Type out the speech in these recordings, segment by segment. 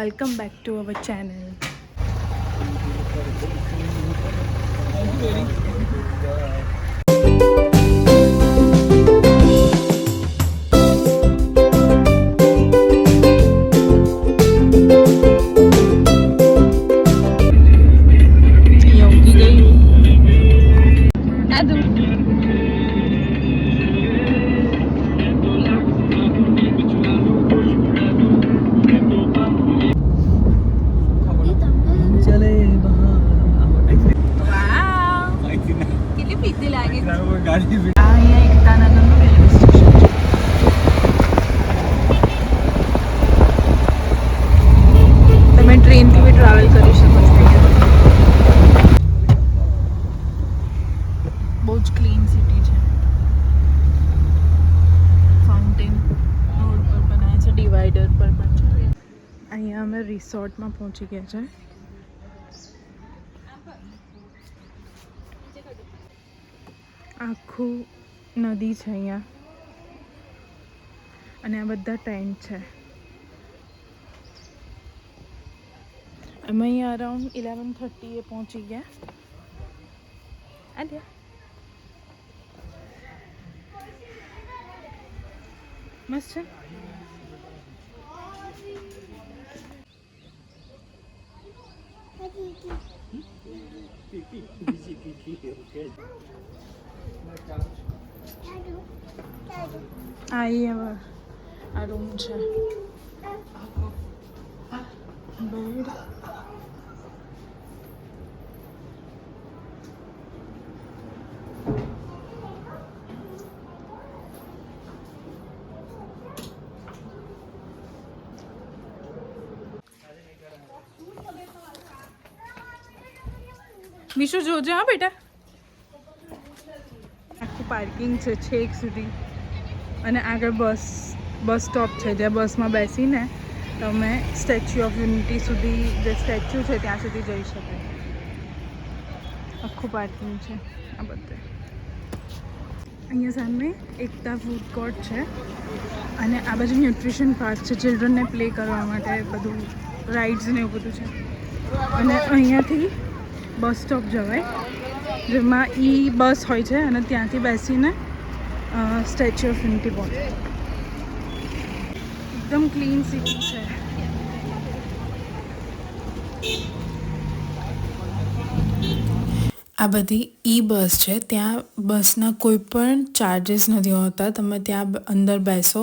welcome back to our channel. ટ્રેનથી બી travel કરી શકો છો. બહુ જ ક્લીન સિટી છે. ફાઉન્ટેન રોડ પર બનાવ્યા છે, ડિવાઈડર પર પણ છે. અહીંયા અમે રિસોર્ટમાં પહોંચી ગયા છે. આખું નદી છે અહીંયા અને આ બધા ટેન્ટ છે. અમે અહીંયા અરાઉન્ડ 11:30 પહોંચી ગયા. મસ્ત છે. આ રૂમ છે. બેડ વિશુ જોજે. હા બેટા, આખું પાર્કિંગ છે છેક સુધી અને આગળ બસ સ્ટોપ છે જ્યાં બસમાં બેસીને તમે સ્ટેચ્યુ ઓફ યુનિટી સુધી, જે સ્ટેચ્યુ છે ત્યાં સુધી જઈ શકાય. આખું પાર્કિંગ છે આ બધે. અહીંયા સામે એકતા ફૂડ કોર્ટ છે અને આ બાજુ ન્યુટ્રિશન પાર્ક છે, ચિલ્ડ્રનને પ્લે કરવા માટે બધું રાઇડ્સ ને એવું બધું છે. અને અહીંયાથી બસ સ્ટોપ જવાય જેમાં બસ હોય છે અને ત્યાંથી બેસીને સ્ટેચ્યુ ઓફ યુનિટી પહોંચે. એકદમ ક્લીન સિટી છે. આ બધી બસ છે. ત્યાં બસના કોઈ પણ ચાર્જીસ નથી હોતા. તમે ત્યાં અંદર બેસો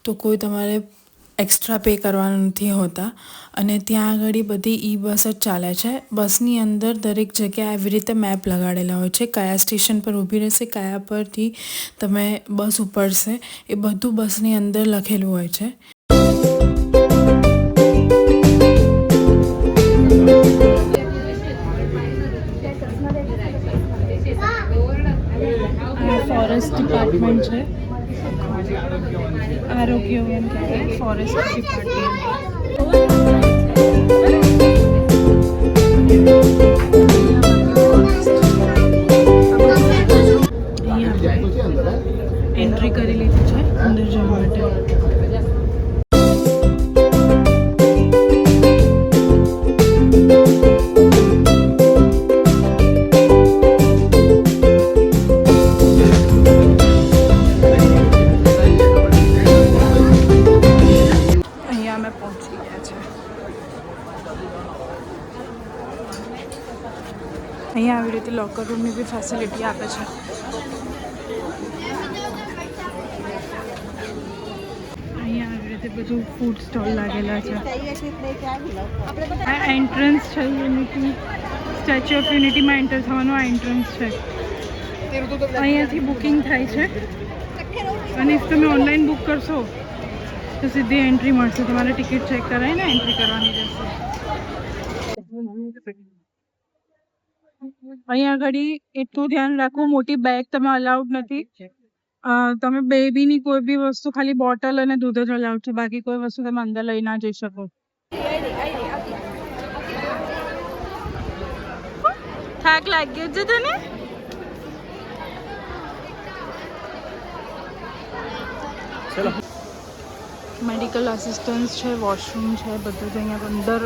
તો કોઈ તમારે એક્સ્ટ્રા પે કરવાનું નથી હોતા. અને ત્યાં આગળ બધી બસ જ ચાલે છે. બસની અંદર દરેક જગ્યાએ આવી રીતે મેપ લગાડેલા હોય છે, કયા સ્ટેશન પર ઊભી રહેશે, કયા પરથી તમે બસ ઉપડશે, એ બધું બસની અંદર લખેલું હોય છે. ફોરેસ્ટ ડિપાર્ટમેન્ટ છે. આરોગ્ય વન કહેવાય, ફોરેસ્ટ ડિપાર્ટમેન્ટ. એન્ટ્રી કરી લીધી છે અંદર જવા માટે. અહીંયા આવી રીતે લોકર રૂમની બી ફેસિલિટી આપે છે. અહીંયા આવી રીતે બધું ફૂડ સ્ટોલ લાગેલા છે. આ એન્ટ્રન્સ છે યુનિટી, સ્ટેચ્યુ ઓફ યુનિટીમાં એન્ટર થવાનું આ એન્ટ્રન્સ છે. અહીંયાથી બુકિંગ થાય છે અને ઇફ તમે ઓનલાઈન બુક કરશો તો સીધી એન્ટ્રી મળશે. તમારે ટિકિટ ચેક કરાવીને એન્ટ્રી કરવાની રહેશે. અહીંયા આગળ એટલું ધ્યાન રાખવું, મોટી બેગ તમે અલાઉડ નથી. તમે બેબીની કોઈ બી વસ્તુ, ખાલી બોટલ અને દૂધ જ અલાઉડ છે, બાકી કોઈ વસ્તુ તમે અંદર લઈ ના જઈ શકો. થાક લાગ્યો છે તને? ચલો મેડિકલ આસિસ્ટન્સ છે, વોશરૂમ છે, બધું જ અહીંયા અંદર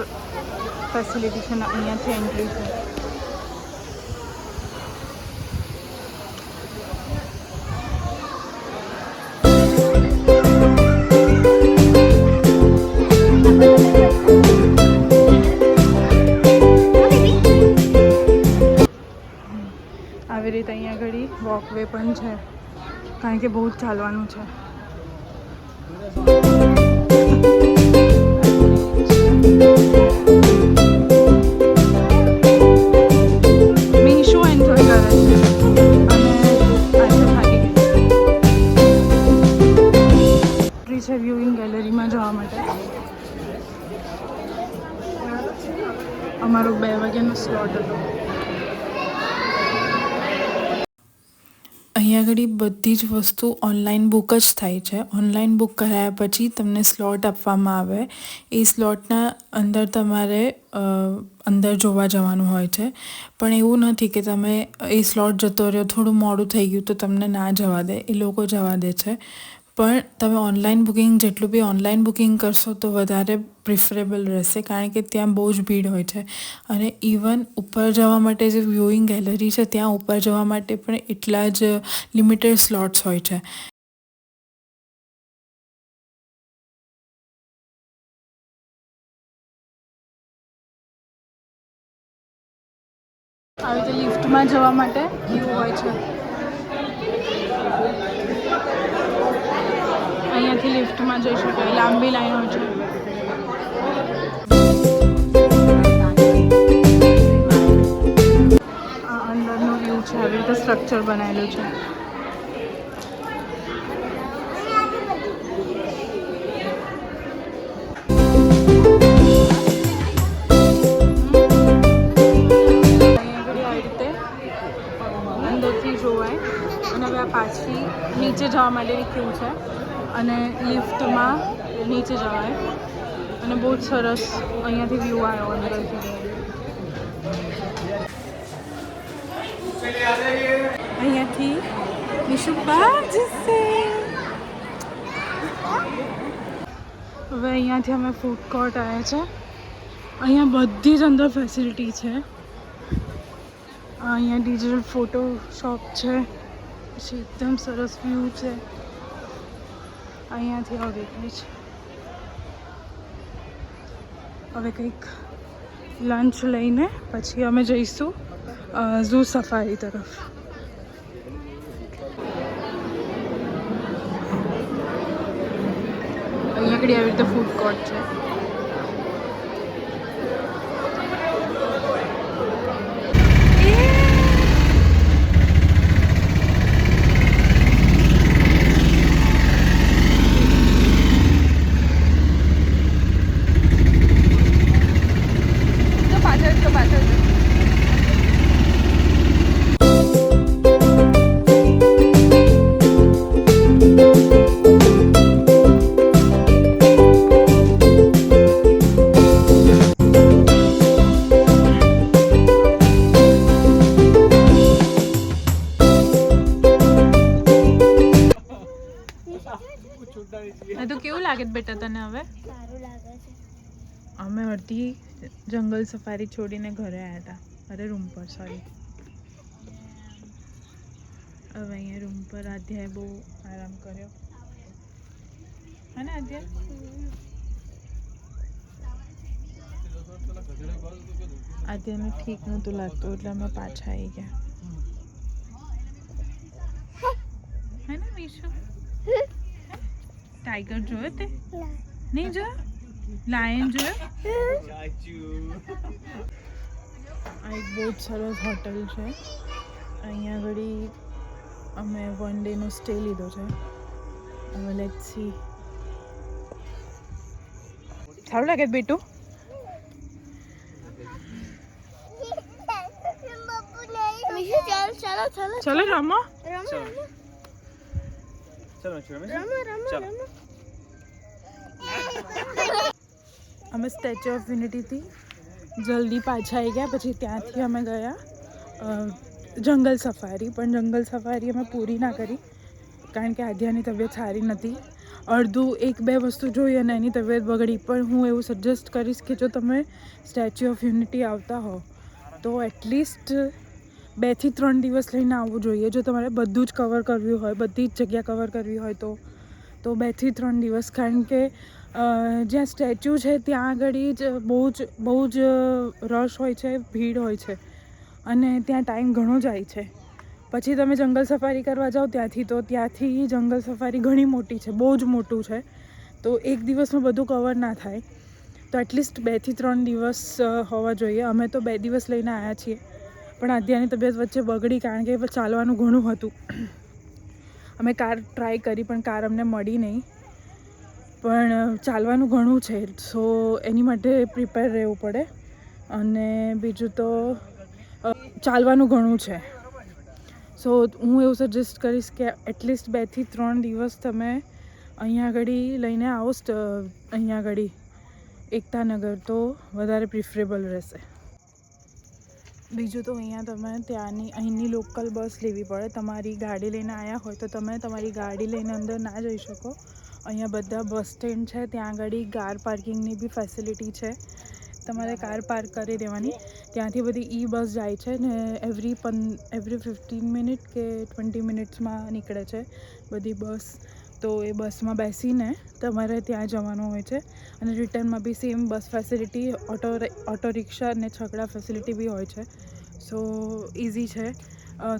ફેસિલિટી છે ને અહીંયાથી એન્ટ્રી છે. આવી રીતે અહીંયા આગળ વોકવે પણ છે કારણ કે બહુ જ ચાલવાનું છે. મીશુ એન્જોય કરે છે અને આજે થાકી ગઈ છે વ્યુઇંગ ગેલેરીમાં જવા માટે. અમારો 2 વાગ્યાનો સ્લોટ હતો. અહીંયા આગળ બધી જ વસ્તુ ઓનલાઈન બુક જ થાય છે. ઓનલાઈન બુક કરાયા પછી તમને સ્લોટ આપવામાં આવે. એ સ્લોટના અંદર તમારે અંદર જોવા જવાનું હોય છે. પણ એવું નથી કે તમે એ સ્લોટ જતો રહ્યો, થોડું મોડું થઈ ગયું તો તમને ના જવા દે, એ લોકો જવા દે છે. પણ તમે ઓનલાઈન બુકિંગ જેટલું બી ઓનલાઈન બુકિંગ કરશો તો વધારે પ્રિફરેબલ રહેશે કારણ કે ત્યાં બહુ જ ભીડ હોય છે. અને ઇવન ઉપર જવા માટે જે વ્યુઇંગ ગેલેરી છે ત્યાં ઉપર જવા માટે પણ એટલા જ લિમિટેડ સ્લોટ્સ હોય છે. આવી રીતે લિફ્ટમાં જવા માટે વ્યૂ હોય છે. અહીંયાથી લિફ્ટમાં જઈ શકાય. લાંબી લાઈન હોય છે. આ અંદરનો વ્યૂ છે. આવી રીતે સ્ટ્રક્ચર બનાવેલું છે. અંદરથી જોવાય અને હવે આ પાછી નીચે જવા માટેની ક્યુ છે અને લિફ્ટમાં નીચે જવાય અને બહુ જ સરસ અહીંયાથી વ્યૂ આવ્યો અંદરથી. અહીંયાથી નિશુબા જશે. હવે અહીંયાથી અમે ફૂડ કોર્ટ આવ્યા છે. અહીંયા બધી જ અંદર ફેસિલિટી છે. અહીંયા ડિજિટલ ફોટો શોપ છે. પછી એકદમ સરસ વ્યૂ છે. અહીંયાથી આવું દેખાય છે. હવે કંઈક લંચ લઈને પછી અમે જઈશું ઝૂ સફારી તરફ. અહીંયા આગળ આવી રીતે ફૂડ કોર્ટ છે. તો કેવું લાગે બેટા તને? હવે સારું લાગે છે. અમે અડધી જંગલ સફારી છોડીને ઘરે આવ્યા હતા. અરે રૂમ પર, સોરી. હવે અહીંયા રૂમ પર આધ્યાએ બહુ આરામ કર્યો. હે ને આધ્યા? આધ્યાને ઠીક નહોતું લાગતું એટલે અમે પાછા આવી ગયા. હે ને વિશુ? ટાઈગર જોયો તે? નહીં જોયો? લાયન જોયો? આ એક બહુ જ સરસ હોટલ છે. અહીંયા આગળ અમે 1 ડેનો સ્ટે લીધો છે. હવે લેટ્સ સી. સારું લાગે બેટું? ચલો રમો. અમે સ્ટેચ્યુ ઓફ યુનિટીથી જલ્દી પાછા આવી ગયા. પછી ત્યાંથી અમે ગયા જંગલ સફારી. પણ જંગલ સફારી અમે પૂરી ના કરી કારણ કે આધ્યાની તબિયત સારી નથી. અડધું 1-2 વસ્તુ જોઈ અને એની તબિયત બગડી. પણ હું એવું સજેસ્ટ કરીશ કે જો તમે સ્ટેચ્યુ ઓફ યુનિટી આવતા હો તો એટલીસ્ટ 2 થી 3 દિવસ લઈને આવવું જોઈએ. જો તમારે બધું જ કવર કરવું હોય, બધી જ જગ્યા કવર કરવી હોય તો 2 થી 3 દિવસ. કારણ કે જ્યાં સ્ટેચ્યુ છે ત્યાં આગળ જ બહુ જ રશ હોય છે, ભીડ હોય છે અને ત્યાં ટાઈમ ઘણો જાય છે. પછી તમે જંગલ સફારી કરવા જાઓ ત્યાંથી જંગલ સફારી ઘણી મોટી છે, બહુ જ મોટું છે, તો એક દિવસમાં બધું કવર ના થાય. તો એટલીસ્ટ 2 થી 3 દિવસ હોવા જોઈએ. અમે તો 2 દિવસ લઈને આવ્યા છીએ, પણ આધ્યાની તબિયત વચ્ચે બગડી કારણ કે ચાલવાનું ઘણું હતું. અમે કાર ટ્રાય કરી પણ કાર અમને મળી નહીં. પણ ચાલવાનું ઘણું છે, સો એની માટે પ્રિપેર રહેવું પડે. અને બીજું તો ચાલવાનું ઘણું છે. સો હું એવું સજેસ્ટ કરીશ કે એટલીસ્ટ 2 થી 3 દિવસ તમે અહીંયા આગળ લઈને આવો. અહીંયા આગળ એકતાનગર તો વધારે પ્રિફરેબલ રહેશે. બીજું તો અહીંયા તમે અહીંની લોકલ બસ લેવી પડે. તમારી ગાડી લઈને આવ્યા હોય તો તમે તમારી ગાડી લઈને અંદર ના જઈ શકો. અહીંયા બધા બસ સ્ટેન્ડ છે, ત્યાં આગળ કાર પાર્કિંગની બી ફેસિલિટી છે. તમારે કાર પાર્ક કરી દેવાની. ત્યાંથી બધી બસ જાય છે ને એવરી 15 મિનિટ કે 20 મિનિટ્સમાં નીકળે છે બધી બસ. તો એ બસમાં બેસીને તમારે ત્યાં જવાનું હોય છે અને રિટર્નમાં બી સેમ બસ ફેસિલિટી, ઓટો રિક્ષા અને છકડા ફેસિલિટી બી હોય છે. સો ઇઝી છે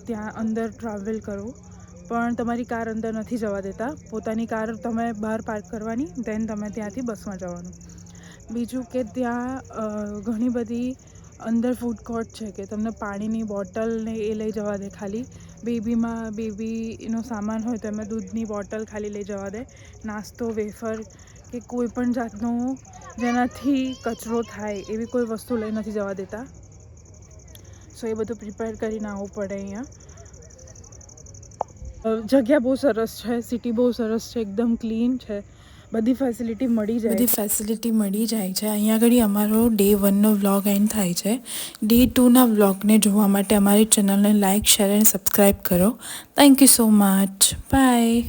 ત્યાં અંદર ટ્રાવેલ કરવું. પણ તમારી કાર અંદર નથી જવા દેતા. પોતાની કાર તમે બહાર પાર્ક કરવાની, દેન તમે ત્યાંથી બસમાં જવાનું. બીજું કે ત્યાં ઘણી બધી અંદર ફૂડ કોર્ટ છે કે તમને પાણીની બોટલ ને એ લઈ જવા દે. ખાલી બેબીનો સામાન હોય તો એમાં દૂધની બોટલ ખાલી લઈ જવા દે. નાસ્તો, વેફર કે કોઈ પણ જાતનું જેનાથી કચરો થાય એવી કોઈ વસ્તુ લઈ નથી જવા દેતા. સો એ બધું પ્રિપેર કરીને આવવું પડે. અહીંયા જગ્યા બહુ સરસ છે, સિટી બહુ સરસ છે, એકદમ ક્લીન છે, બધી ફેસિલિટી મળી જાય છે. અહીંયા આગળ અમારો Day 1નો વ્લોગ એન્ડ થાય છે. Day 2ના વ્લોગને જોવા માટે અમારી ચેનલને લાઇક, શેર એન્ડ સબસ્ક્રાઈબ કરો. Thank you so much. By.